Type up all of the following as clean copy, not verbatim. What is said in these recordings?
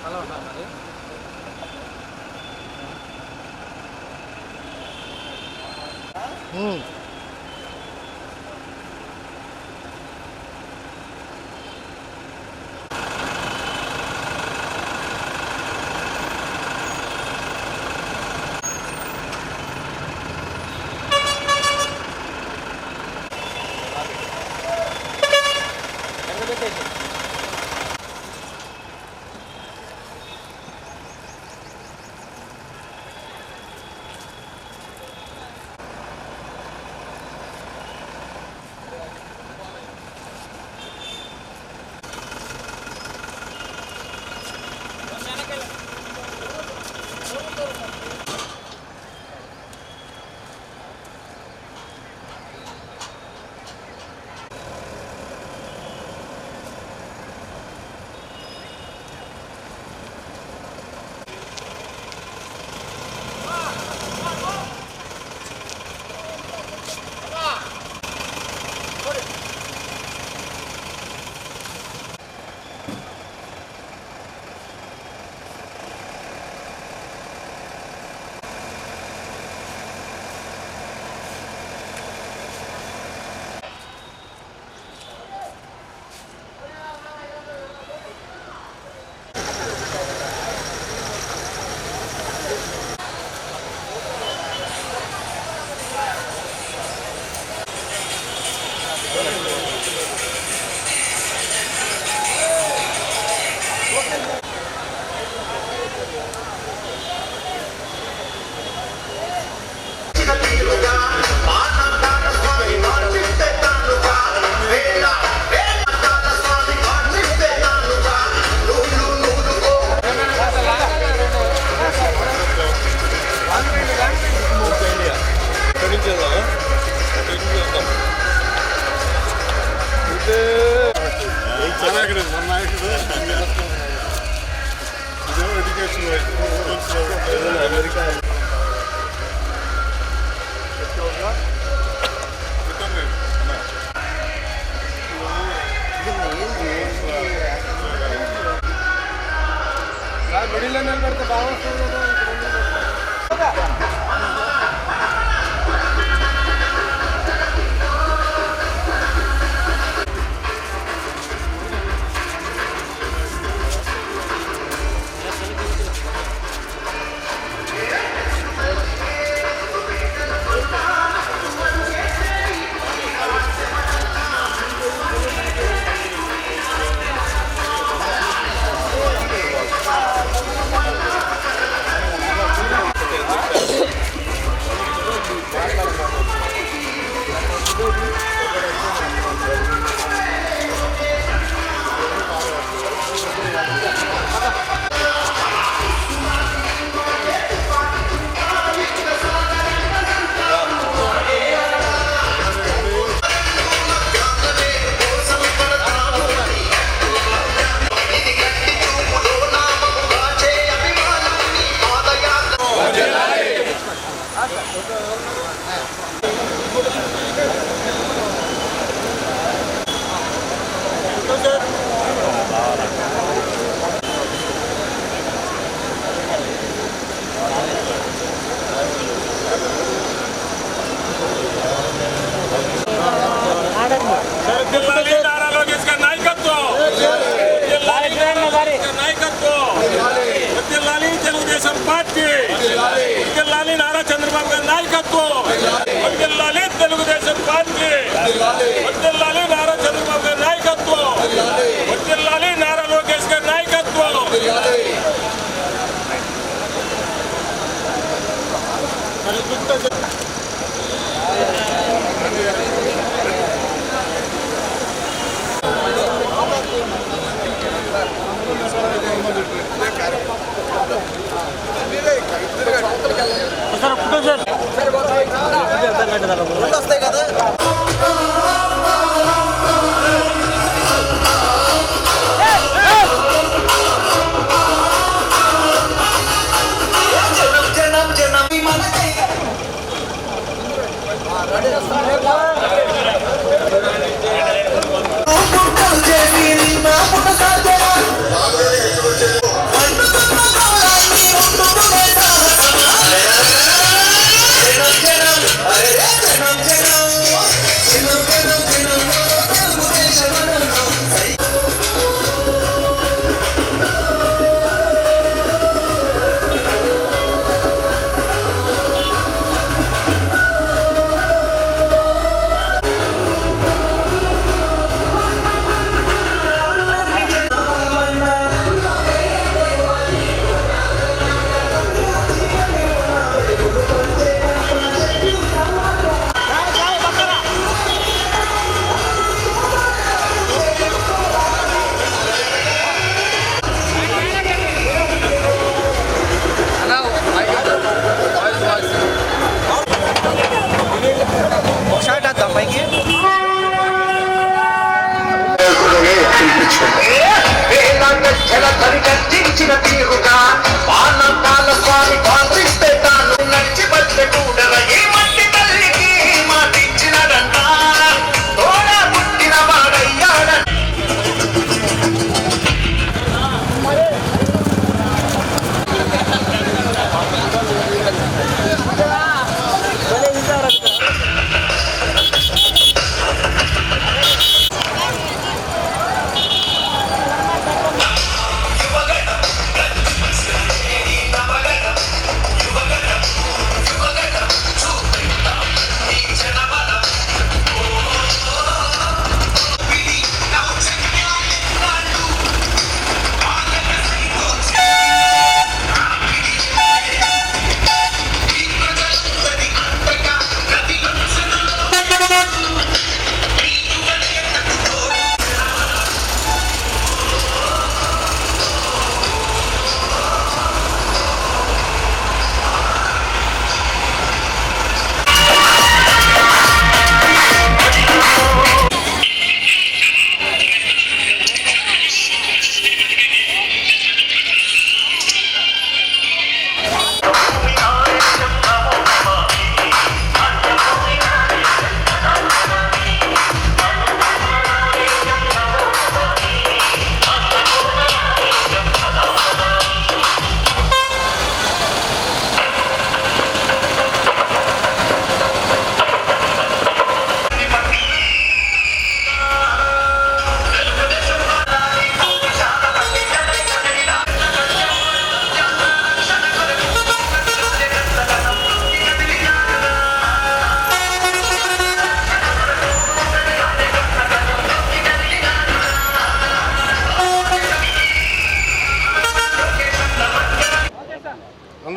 అలా ఉన్నారు మరి. అమెరికా మిడిల్లో నిలబెడితే బాగుంటుంది కదా. తెలుగుదేశం పార్టీ వర్ధిల్లాలి, నారా చంద్రబాబు గారి నాయకత్వం వర్ధిల్లాలి, తెలుగుదేశం పార్టీ వర్ధిల్లాలి, నారా చంద్రబాబు గారి నాయకత్వం వర్ధిల్లాలి, నారా లోకేష్ గారి నాయకత్వం. వస్తాయి కదా.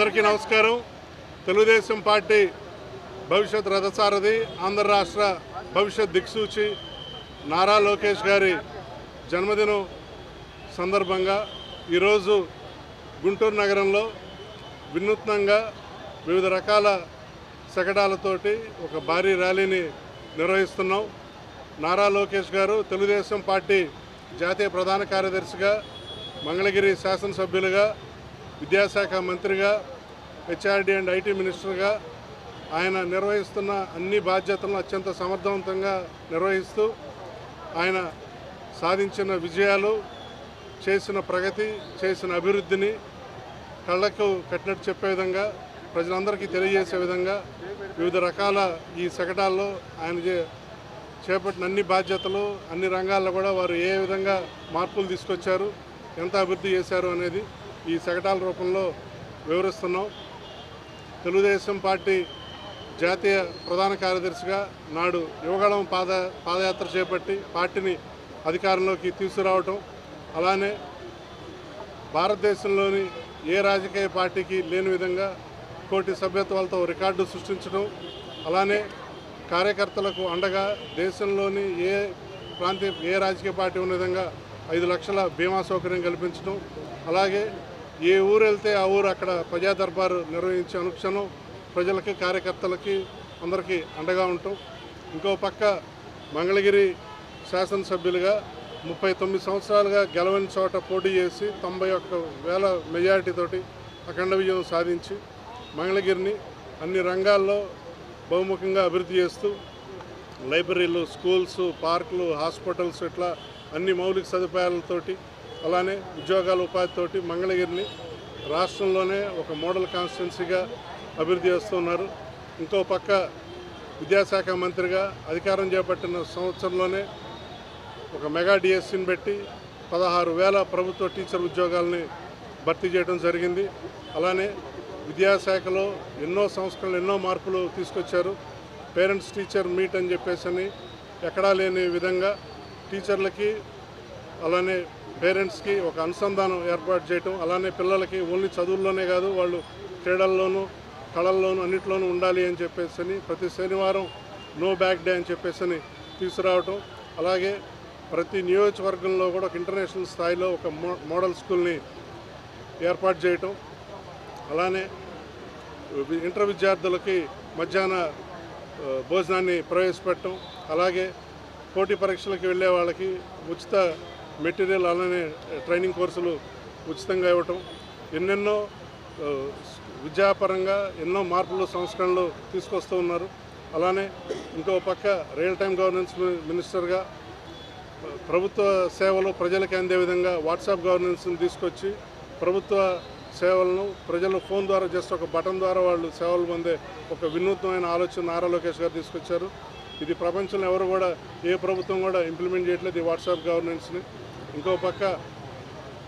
అందరికీ నమస్కారం. తెలుగుదేశం పార్టీ భవిష్యత్ రథసారథి, ఆంధ్ర రాష్ట్ర భవిష్యత్ దిక్సూచి నారా లోకేష్ గారి జన్మదినం సందర్భంగా ఈరోజు గుంటూరు నగరంలో వినూత్నంగా వివిధ రకాల శకటాలతోటి ఒక భారీ ర్యాలీని నిర్వహిస్తున్నాం. నారా లోకేష్ గారు తెలుగుదేశం పార్టీ జాతీయ ప్రధాన కార్యదర్శిగా, మంగళగిరి శాసనసభ్యులుగా, విద్యాశాఖ మంత్రిగా, హెచ్ఆర్డీ అండ్ ఐటీ మినిస్టర్గా ఆయన నిర్వహిస్తున్న అన్ని బాధ్యతలను అత్యంత సమర్థవంతంగా నిర్వహిస్తూ ఆయన సాధించిన విజయాలు, చేసిన ప్రగతి, చేసిన అభివృద్ధిని కళ్ళకు కట్టినట్టు చెప్పే విధంగా, ప్రజలందరికీ తెలియజేసే విధంగా వివిధ రకాల ఈ శకటాల్లో ఆయన చేపట్టిన అన్ని బాధ్యతలు, అన్ని రంగాల్లో కూడా వారు ఏ విధంగా మార్పులు తీసుకొచ్చారు, ఎంత అభివృద్ధి చేశారు అనేది ఈ శకటాల రూపంలో వివరిస్తున్నాం. తెలుగుదేశం పార్టీ జాతీయ ప్రధాన కార్యదర్శిగా నాడు యువగళం పాదయాత్ర చేపట్టి పార్టీని అధికారంలోకి తీసుకురావటం, అలానే భారతదేశంలోని ఏ రాజకీయ పార్టీకి లేని విధంగా 1 కోటి సభ్యత్వాలతో రికార్డు సృష్టించడం, అలానే కార్యకర్తలకు అండగా దేశంలోని ఏ రాజకీయ పార్టీ ఉన్న విధంగా 5 లక్షల బీమా సౌకర్యం కల్పించడం, అలాగే ఏ ఊరు వెళ్తే ఆ ఊరు అక్కడ ప్రజా దర్బారు నిర్వహించే అనుక్షణం ప్రజలకి, కార్యకర్తలకి అందరికీ అండగా ఉంటాం. ఇంకో పక్క మంగళగిరి శాసనసభ్యులుగా 39 సంవత్సరాలుగా గెలవని చోట పోటీ చేసి 91,000 మెజారిటీతోటి అఖండ విజయం సాధించి మంగళగిరిని అన్ని రంగాల్లో బహుముఖంగా అభివృద్ధి చేస్తూ లైబ్రరీలు, స్కూల్స్, పార్కులు, హాస్పిటల్స్ ఇట్లా అన్ని మౌలిక సదుపాయాలతోటి, అలానే ఉద్యోగాల ఉపాధితోటి మంగళగిరిని రాష్ట్రంలోనే ఒక మోడల్ కాన్స్టిట్యున్సీగా అభివృద్ధి చేస్తున్నారు. ఇంకో పక్క విద్యాశాఖ మంత్రిగా అధికారం చేపట్టిన సంవత్సరంలోనే ఒక మెగా డిఎస్సీని పెట్టి 16,000 ప్రభుత్వ టీచర్ ఉద్యోగాలని భర్తీ చేయడం జరిగింది. అలానే విద్యాశాఖలో ఎన్నో సంస్కరణలు, ఎన్నో మార్పులు తీసుకొచ్చారు. పేరెంట్స్ టీచర్ మీట్ అని చెప్పేసి ఎక్కడా లేని విధంగా టీచర్లకి అలానే పేరెంట్స్కి ఒక అనుసంధానం ఏర్పాటు చేయటం, అలానే పిల్లలకి ఓన్లీ చదువుల్లోనే కాదు వాళ్ళు క్రీడల్లోనూ, కళల్లోనూ అన్నిట్లోనూ ఉండాలి అని చెప్పేసి ప్రతి శనివారం నో బ్యాక్ డే అని చెప్పేసి తీసుకురావటం, అలాగే ప్రతి నియోజకవర్గంలో కూడా ఒక ఇంటర్నేషనల్ స్థాయిలో ఒక మోడల్ స్కూల్ని ఏర్పాటు చేయటం, అలానే ఇంటర్ విద్యార్థులకి మధ్యాహ్న భోజనాన్ని ప్రవేశపెట్టడం, అలాగే పోటీ పరీక్షలకు వెళ్ళే వాళ్ళకి ఉచిత మెటీరియల్, అలానే ట్రైనింగ్ కోర్సులు ఉచితంగా ఇవ్వటం, ఎన్నెన్నో విద్యాపరంగా ఎన్నో మార్పులు, సంస్కరణలు తీసుకొస్తూ ఉన్నారు. అలానే ఇంకో పక్క రియల్ టైం గవర్నెన్స్ మినిస్టర్గా ప్రభుత్వ సేవలు ప్రజలకు అందే విధంగా వాట్సాప్ గవర్నెన్స్ని తీసుకొచ్చి ప్రభుత్వ సేవలను ప్రజలు ఫోన్ ద్వారా జస్ట్ ఒక బటన్ ద్వారా వాళ్ళు సేవలు పొందే ఒక వినూత్నమైన ఆలోచన నారా లోకేష్ గారు తీసుకొచ్చారు. ఇది ప్రపంచంలో ఎవరు కూడా, ఏ ప్రభుత్వం కూడా ఇంప్లిమెంట్ చేయట్లేదు ఈ వాట్సాప్ గవర్నెన్స్ని. ఇంకో పక్క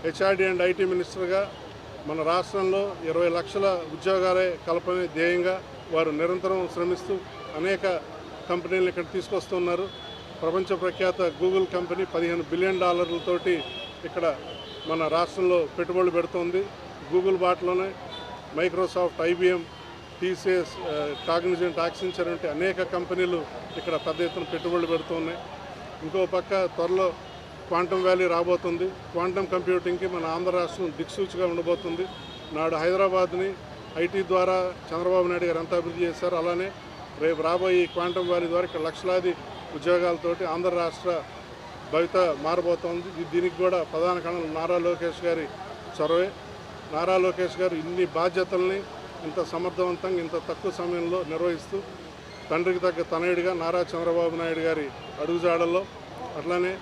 హెచ్ఆర్డీ అండ్ ఐటీ మినిస్టర్గా మన రాష్ట్రంలో 20 లక్షల ఉద్యోగాలే కల్పనే ధ్యేయంగా వారు నిరంతరం శ్రమిస్తూ అనేక కంపెనీలను ఇక్కడ తీసుకొస్తున్నారు. ప్రపంచ ప్రఖ్యాత గూగుల్ కంపెనీ $15 బిలియన్ ఇక్కడ మన రాష్ట్రంలో పెట్టుబడులు పెడుతోంది. గూగుల్ బాటలోనే Microsoft, IBM, TCS, Cognizant, Accenture వంటి అనేక కంపెనీలు ఇక్కడ పెద్ద ఎత్తున పెట్టుబడులు పెడుతున్నాయి. ఇంకో పక్క త్వరలో క్వాంటమ్ వ్యాలీ రాబోతుంది. క్వాంటమ్ కంప్యూటింగ్కి మన ఆంధ్ర రాష్ట్రం దిక్సూచిగా ఉండబోతుంది. నాడు హైదరాబాద్ని ఐటీ ద్వారా చంద్రబాబు నాయుడు గారు ఎంత అభివృద్ధి చేశారు, అలానే రేపు రాబోయే ఈ క్వాంటమ్ వ్యాలీ ద్వారా ఇక్కడ లక్షలాది ఉద్యోగాలతోటి ఆంధ్ర రాష్ట్ర భవిత మారబోతోంది. దీనికి కూడా ప్రధాన కారణం నారా లోకేష్ గారి చొరవే. నారా లోకేష్ గారు ఇన్ని బాధ్యతల్ని ఇంత సమర్థవంతంగా ఇంత తక్కువ సమయంలో నిర్వహిస్తూ తండ్రికి తగ్గ తనయుడిగా నారా చంద్రబాబు నాయుడు గారి అడుగుజాడల్లో, అట్లానే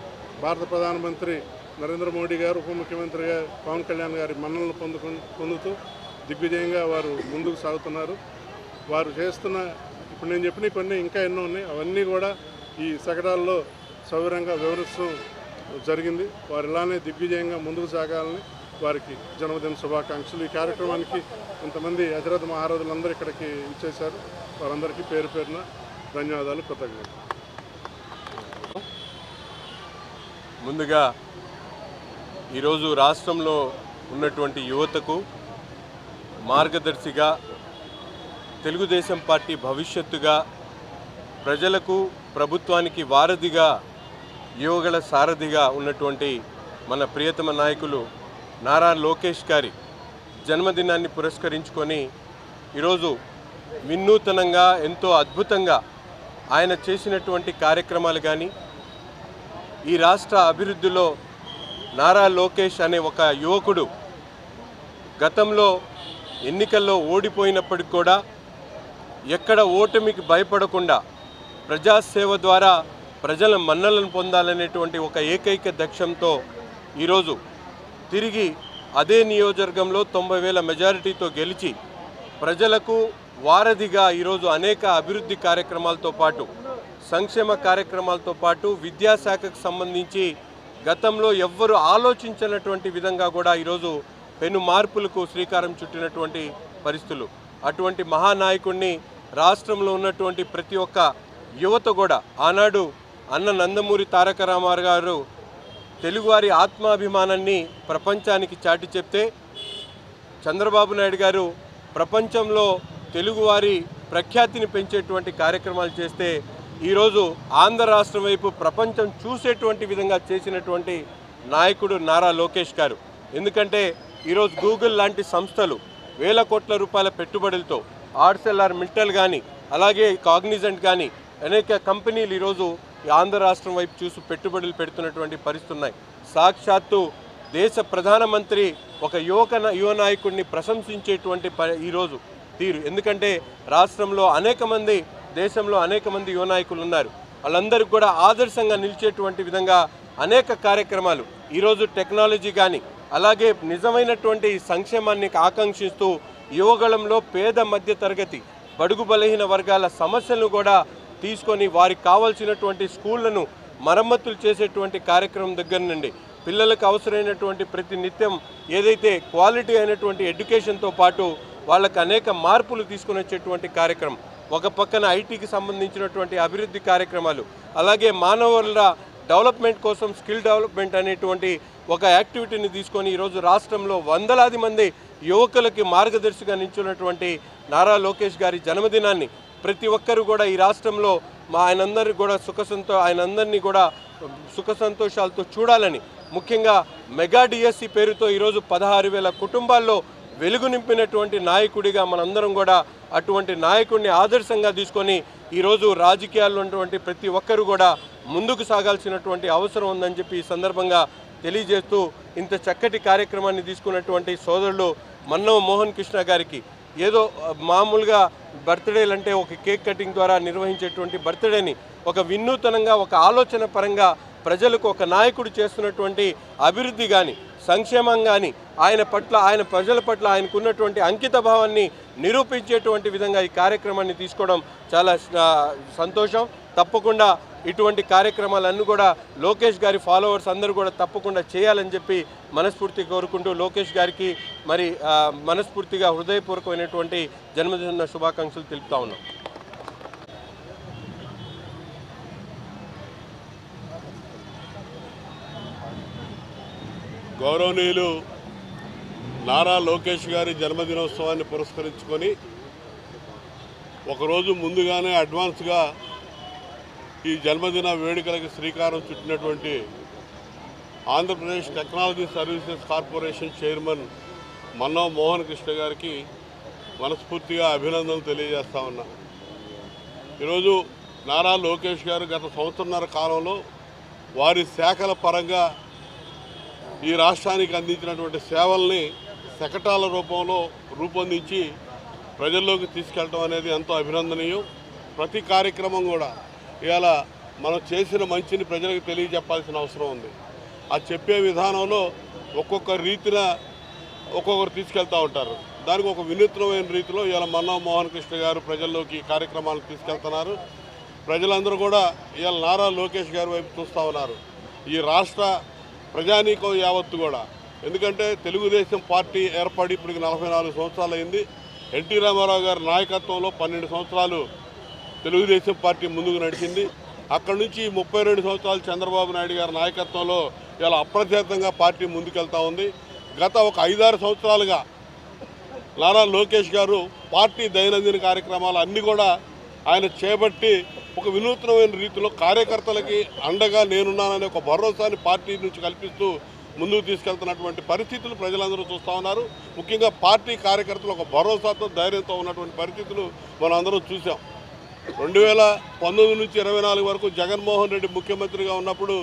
భారత ప్రధానమంత్రి నరేంద్ర మోడీ గారు, ఉప ముఖ్యమంత్రిగా పవన్ కళ్యాణ్ గారి మన్ననలు పొందుతూ దిగ్విజయంగా వారు ముందుకు సాగుతున్నారు. వారు చేస్తున్న ఇప్పుడు నేను చెప్పిన కొన్ని ఇంకా ఎన్నో ఉన్నాయి, అవన్నీ కూడా ఈ శకటాల్లో సౌకర్యంగా వివరించడం జరిగింది. వారు ఇలానే దిగ్విజయంగా ముందుకు సాగాలని వారికి జన్మదిన శుభాకాంక్షలు. ఈ కార్యక్రమానికి ఇంతమంది అజరథ మహారథులందరూ ఇక్కడికి ఇచ్చేశారు. వారందరికీ పేరు పేరున ధన్యవాదాలు, కృతజ్ఞతలు. ముందుగా ఈరోజు రాష్ట్రంలో ఉన్నటువంటి యువతకు మార్గదర్శిగా, తెలుగుదేశం పార్టీ భవిష్యత్తుగా, ప్రజలకు ప్రభుత్వానికి వారధిగా, యువగల సారథిగా ఉన్నటువంటి మన ప్రియతమ నాయకులు నారా లోకేష్ గారి జన్మదినాన్ని పురస్కరించుకొని ఈరోజు వినూతనంగా ఎంతో అద్భుతంగా ఆయన చేసినటువంటి కార్యక్రమాలు కానీ, ఈ రాష్ట్ర అభివృద్ధిలో నారా లోకేష్ అనే ఒక యువకుడు గతంలో ఎన్నికల్లో ఓడిపోయినప్పటికి కూడా ఎక్కడ ఓటమికి భయపడకుండా ప్రజాసేవ ద్వారా ప్రజల మన్నలను పొందాలనేటువంటి ఒక ఏకైక లక్ష్యంతో ఈరోజు తిరిగి అదే నియోజకవర్గంలో 90,000 మెజారిటీతో గెలిచి ప్రజలకు వారధిగా ఈరోజు అనేక అభివృద్ధి కార్యక్రమాలతో పాటు, సంక్షేమ కార్యక్రమాలతో పాటు విద్యాశాఖకు సంబంధించి గతంలో ఎవ్వరూ ఆలోచించినటువంటి విధంగా కూడా ఈరోజు పెను మార్పులకు శ్రీకారం చుట్టినటువంటి పరిస్థితులు. అటువంటి మహానాయకుడిని రాష్ట్రంలో ఉన్నటువంటి ప్రతి ఒక్క యువత కూడా, ఆనాడు అన్న నందమూరి తారక రామారావు గారు తెలుగువారి ఆత్మాభిమానాన్ని ప్రపంచానికి చాటి చెప్తే, చంద్రబాబు నాయుడు గారు ప్రపంచంలో తెలుగువారి ప్రఖ్యాతిని పెంచేటువంటి కార్యక్రమాలు చేస్తే ఈరోజు ఆంధ్ర రాష్ట్రం వైపు ప్రపంచం చూసేటువంటి విధంగా చేసినటువంటి నాయకుడు నారా లోకేష్ గారు. ఎందుకంటే ఈరోజు గూగుల్ లాంటి సంస్థలు వేల కోట్ల రూపాయల పెట్టుబడులతో, ఆర్సెల్ఆర్ మిట్టల్ కానీ, అలాగే కాగ్నిజెంట్ కానీ అనేక కంపెనీలు ఈరోజు ఆంధ్ర రాష్ట్రం వైపు చూసి పెట్టుబడులు పెడుతున్నటువంటి పరిస్థితులు ఉన్నాయి. సాక్షాత్తు దేశ ప్రధానమంత్రి ఒక యువ నాయకుడిని ప్రశంసించేటువంటి ఈరోజు తీరు. ఎందుకంటే రాష్ట్రంలో దేశంలో అనేక మంది యువ నాయకులు ఉన్నారు. వాళ్ళందరికీ కూడా ఆదర్శంగా నిలిచేటువంటి విధంగా అనేక కార్యక్రమాలు ఈరోజు టెక్నాలజీ కానీ, అలాగే నిజమైనటువంటి సంక్షేమాన్ని ఆకాంక్షిస్తూ యువగళంలో పేద మధ్య తరగతి బడుగు బలహీన వర్గాల సమస్యలను కూడా తీసుకొని వారికి కావాల్సినటువంటి స్కూళ్లను మరమ్మతులు చేసేటువంటి కార్యక్రమం దగ్గర నుండి పిల్లలకు అవసరమైనటువంటి ప్రతి నిత్యం ఏదైతే క్వాలిటీ అయినటువంటి ఎడ్యుకేషన్తో పాటు వాళ్ళకు అనేక మార్పులు తీసుకుని వచ్చేటువంటి కార్యక్రమం, ఒక పక్కన ఐటీకి సంబంధించినటువంటి అభివృద్ధి కార్యక్రమాలు, అలాగే మానవుల డెవలప్మెంట్ కోసం స్కిల్ డెవలప్మెంట్ అనేటువంటి ఒక యాక్టివిటీని తీసుకొని ఈరోజు రాష్ట్రంలో వందలాది మంది యువకులకి మార్గదర్శిగా నిల్చున్నటువంటి నారా లోకేష్ గారి జన్మదినాన్ని ప్రతి ఒక్కరు కూడా ఈ రాష్ట్రంలో ఆయనందరినీ కూడా సుఖ సంతోషాలతో చూడాలని, ముఖ్యంగా మెగా డిఎస్సి పేరుతో ఈరోజు 16,000 కుటుంబాల్లో వెలుగు నింపినటువంటి నాయకుడిగా మనందరం కూడా అటువంటి నాయకుడిని ఆదర్శంగా తీసుకొని ఈరోజు రాజకీయాల్లో ఉన్నటువంటి ప్రతి ఒక్కరు కూడా ముందుకు సాగాల్సినటువంటి అవసరం ఉందని చెప్పి ఈ సందర్భంగా తెలియజేస్తూ, ఇంత చక్కటి కార్యక్రమాన్ని తీసుకున్నటువంటి సోదరులు మన్నవ మోహన్ కృష్ణ గారికి, ఏదో మామూలుగా బర్త్డేలు అంటే ఒక కేక్ కటింగ్ ద్వారా నిర్వహించేటువంటి బర్త్డేని ఒక వినూతనంగా, ఒక ఆలోచన పరంగా ప్రజలకు ఒక నాయకుడు చేస్తున్నటువంటి అభివృద్ధి కానీ, సంక్షేమం కానీ, ఆయన ప్రజల పట్ల ఆయనకున్నటువంటి అంకిత భావాన్ని నిరూపించేటువంటి విధంగా ఈ కార్యక్రమాన్ని తీసుకోవడం చాలా సంతోషం. తప్పకుండా ఇటువంటి కార్యక్రమాలన్నీ కూడా లోకేష్ గారి ఫాలోవర్స్ అందరూ కూడా తప్పకుండా చేయాలని చెప్పి మనస్ఫూర్తిగా కోరుకుంటూ లోకేష్ గారికి మరి మనస్ఫూర్తిగా హృదయపూర్వకమైనటువంటి జన్మదిన శుభాకాంక్షలు తెలుపుతా ఉన్నాం. గౌరవనీయులు నారా లోకేష్ గారి జన్మదినోత్సవాన్ని పురస్కరించుకొని ఒకరోజు ముందుగానే అడ్వాన్స్గా ఈ జన్మదిన వేడుకలకు శ్రీకారం చుట్టినటువంటి Andhra Pradesh technology services corporation chairman Mannava Mohan Krishna గారికి మనస్ఫూర్తిగా అభినందనలు తెలియజేస్తా ఉన్నా. ఈరోజు నారా లోకేష్ గారు గత సంవత్సరన్నర కాలంలో వారి శాఖల పరంగా ఈ రాష్ట్రానికి అందించినటువంటి సేవల్ని శకటాల రూపంలో రూపొందించి ప్రజల్లోకి తీసుకెళ్ళడం అనేది ఎంతో అభినందనీయం. ప్రతి కార్యక్రమం కూడా ఇవాళ మనం చేసిన మంచిని ప్రజలకు తెలియజెప్పాల్సిన అవసరం ఉంది. ఆ చెప్పే విధానంలో ఒక్కొక్క రీతిన ఒక్కొక్కరు తీసుకెళ్తూ ఉంటారు. దానికి ఒక వినూత్నమైన రీతిలో ఇవాళ మన్నవ మోహన్ కృష్ణ గారు ప్రజల్లోకి కార్యక్రమాలు తీసుకెళ్తున్నారు. ప్రజలందరూ కూడా ఇవాళ నారా లోకేష్ గారి వైపు చూస్తూ ఉన్నారు. ఈ రాష్ట్ర ప్రజానీకం యావత్తు కూడా, ఎందుకంటే తెలుగుదేశం పార్టీ ఏర్పడి ఇప్పటికి 44 సంవత్సరాలు అయింది. ఎన్టీ రామారావు గారి నాయకత్వంలో 12 సంవత్సరాలు తెలుగుదేశం పార్టీ ముందుకు నడిచింది. అక్కడి నుంచి 32 సంవత్సరాలు చంద్రబాబు నాయుడు గారి నాయకత్వంలో ఇలా అప్రతిహతంగా పార్టీ ముందుకెళ్తూ ఉంది. గత ఒక 5-6 సంవత్సరాలుగా నారా లోకేష్ గారు పార్టీ దైనందిన కార్యక్రమాలు అన్నీ కూడా ఆయన చేపట్టి ఒక వినూత్నమైన రీతిలో కార్యకర్తలకి అండగా నేనున్నాననే ఒక భరోసాని పార్టీ నుంచి కల్పిస్తూ ముందుకు తీసుకెళ్తున్నటువంటి పరిస్థితులు ప్రజలందరూ చూస్తూ ఉన్నారు. ముఖ్యంగా పార్టీ కార్యకర్తలు ఒక భరోసాతో ధైర్యంతో ఉన్నటువంటి పరిస్థితులు మనం అందరం చూసాం. 2019 నుంచి 24 వరకు జగన్మోహన్ రెడ్డి ముఖ్యమంత్రిగా ఉన్నప్పుడు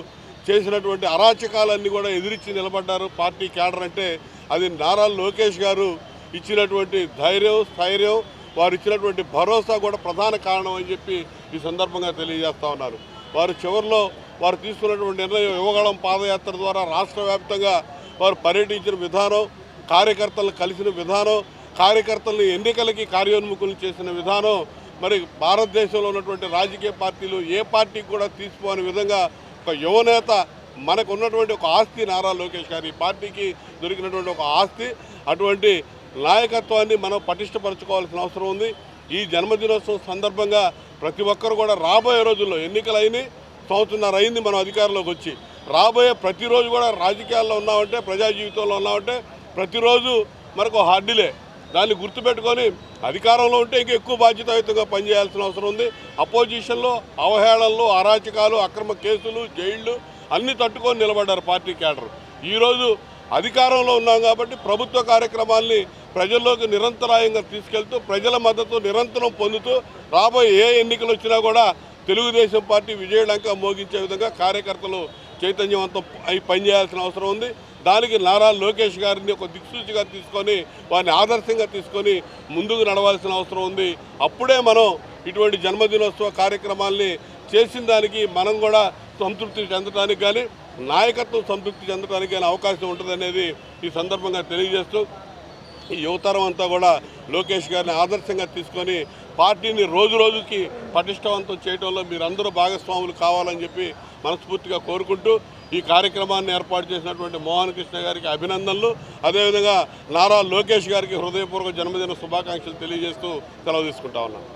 చేసినటువంటి అరాచకాలన్నీ కూడా ఎదిరించి నిలబడ్డారు పార్టీ క్యాడర్. అంటే అది నారా లోకేష్ గారు ఇచ్చినటువంటి ధైర్యం, స్థైర్యం, వారు ఇచ్చినటువంటి భరోసా కూడా ప్రధాన కారణం అని చెప్పి ఈ సందర్భంగా తెలియజేస్తూ ఉన్నారు. వారు చివరిలో వారు తీసుకున్నటువంటి నిర్ణయం యువగళం పాదయాత్ర ద్వారా రాష్ట్ర వ్యాప్తంగా వారు పర్యటించిన విధానం, కార్యకర్తలను కలిసిన విధానం, కార్యకర్తలను ఎన్నికలకి కార్యోన్ముఖులు చేసిన విధానం మరి భారతదేశంలో ఉన్నటువంటి రాజకీయ పార్టీలు ఏ పార్టీకి కూడా తీసుకోని విధంగా ఒక యువనేత మనకు ఉన్నటువంటి ఒక ఆస్తి నారా లోకేష్ గారు. ఈ పార్టీకి దొరికినటువంటి ఒక ఆస్తి. అటువంటి నాయకత్వాన్ని మనం పటిష్టపరచుకోవాల్సిన అవసరం ఉంది. ఈ జన్మదినోత్సవం సందర్భంగా ప్రతి ఒక్కరు కూడా రాబోయే రోజుల్లో ఎన్నికలైన సంవత్సరంన్నర అయింది మనం అధికారంలోకి వచ్చి, రాబోయే ప్రతిరోజు కూడా రాజకీయాల్లో ఉన్నామంటే, ప్రజా జీవితంలో ఉన్నామంటే ప్రతిరోజు మనకు హార్డీలే. దాన్ని గుర్తుపెట్టుకొని అధికారంలో ఉంటే ఇంకా ఎక్కువ బాధ్యతాయుతంగా పనిచేయాల్సిన అవసరం ఉంది. అపోజిషన్లో అవహేళనలు, అరాచకాలు, అక్రమ కేసులు, జైళ్లు అన్నీ తట్టుకొని నిలబడ్డారు పార్టీ క్యాడర్. ఈరోజు అధికారంలో ఉన్నాం కాబట్టి ప్రభుత్వ కార్యక్రమాల్ని ప్రజల్లోకి నిరంతరాయంగా తీసుకెళ్తూ ప్రజల మద్దతు నిరంతరం పొందుతూ రాబోయే ఏ ఎన్నికలు వచ్చినా కూడా తెలుగుదేశం పార్టీ విజయలంక మోగించే విధంగా కార్యకర్తలు చైతన్యవంతం అయి పనిచేయాల్సిన అవసరం ఉంది. దానికి నారా లోకేష్ గారిని ఒక దిక్సూచిగా తీసుకొని వారిని ఆదర్శంగా తీసుకొని ముందుకు నడవాల్సిన అవసరం ఉంది. అప్పుడే మనం ఇటువంటి జన్మదినోత్సవ కార్యక్రమాల్ని చేసిన దానికి మనం కూడా సంతృప్తి చెందడానికి కానీ నాయకత్వం సంతృప్తి చెందడానికి కానీ అవకాశం ఉంటుందనేది ఈ సందర్భంగా తెలియజేస్తూ ఈ యువతరం అంతా కూడా లోకేష్ గారిని ఆదర్శంగా తీసుకొని పార్టీని రోజు రోజుకి పటిష్టవంతం చేయడంలో మీరందరూ భాగస్వాములు కావాలని చెప్పి మనస్ఫూర్తిగా కోరుకుంటూ ఈ కార్యక్రమాన్ని ఏర్పాటు చేసినటువంటి మోహన్ కృష్ణ గారికి అభినందనలు, అదేవిధంగా నారా లోకేష్ గారికి హృదయపూర్వక జన్మదిన శుభాకాంక్షలు తెలియజేస్తూ సెలవు తీసుకుంటా ఉన్నాను.